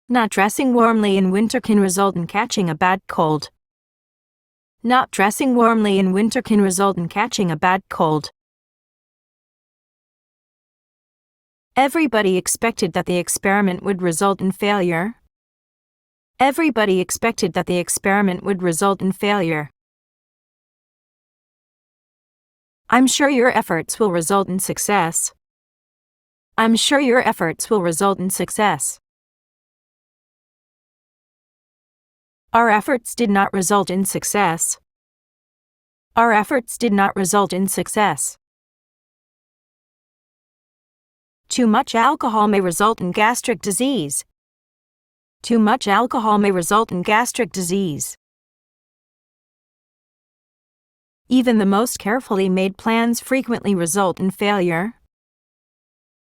Not dressing warmly in winter can result in catching a bad cold. Not dressing warmly in winter can result in catching a bad cold. Everybody expected that the experiment would result in failure. Everybody expected that the experiment would result in failure. I'm sure your efforts will result in success. I'm sure your efforts will result in success. Our efforts did not result in success. Our efforts did not result in success. Too much alcohol may result in gastric disease. Too much alcohol may result in gastric disease. Even the most carefully made plans frequently result in failure.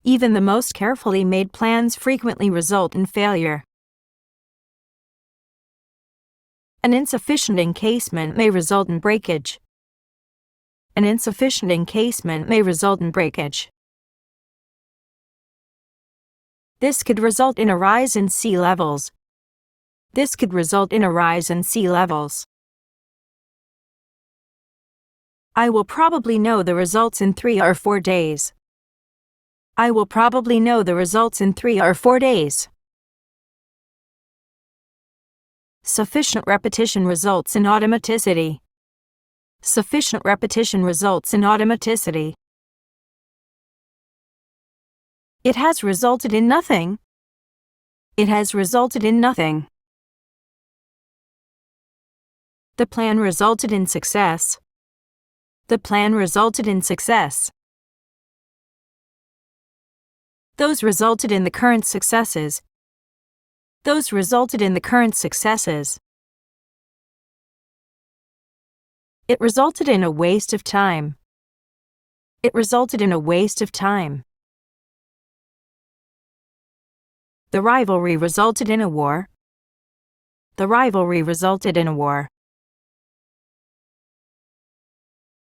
Even the most carefully made plans frequently result in failure. An insufficient encasement may result in breakage. An insufficient encasement may result in breakage. This could result in a rise in sea levels. This could result in a rise in sea levels. I will probably know the results in 3 or 4 days. I will probably know the results in 3 or 4 days. Sufficient repetition results in automaticity. Sufficient repetition results in automaticity. It has resulted in nothing. It has resulted in nothing. The plan resulted in success. The plan resulted in success. Those resulted in the current successes. Those resulted in the current successes. It resulted in a waste of time. It resulted in a waste of time. The rivalry resulted in a war. The rivalry resulted in a war.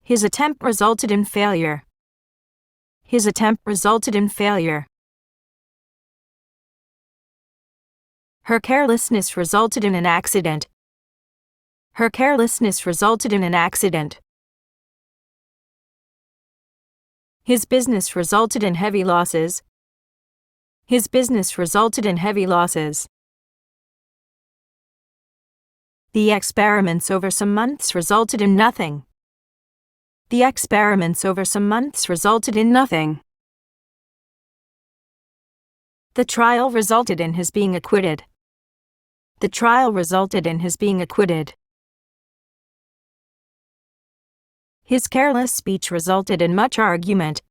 His attempt resulted in failure. His attempt resulted in failure. Her carelessness resulted in an accident. Her carelessness resulted in an accident. His business resulted in heavy losses. His business resulted in heavy losses. The experiments over some months resulted in nothing. The experiments over some months resulted in nothing. The trial resulted in his being acquitted. The trial resulted in his being acquitted. His careless speech resulted in much argument.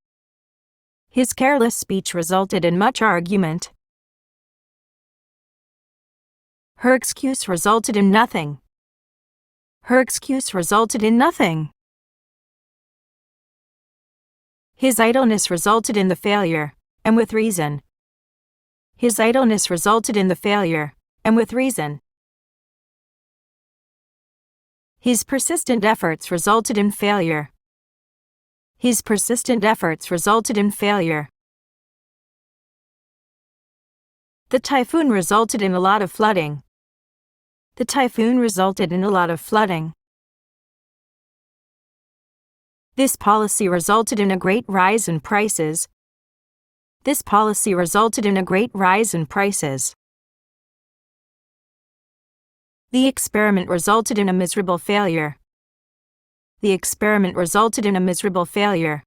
His careless speech resulted in much argument. Her excuse resulted in nothing. Her excuse resulted in nothing. His idleness resulted in the failure, and with reason. His idleness resulted in the failure, and with reason. His persistent efforts resulted in failure. His persistent efforts resulted in failure. The typhoon resulted in a lot of flooding. The typhoon resulted in a lot of flooding. This policy resulted in a great rise in prices. This policy resulted in a great rise in prices. The experiment resulted in a miserable failure. The experiment resulted in a miserable failure.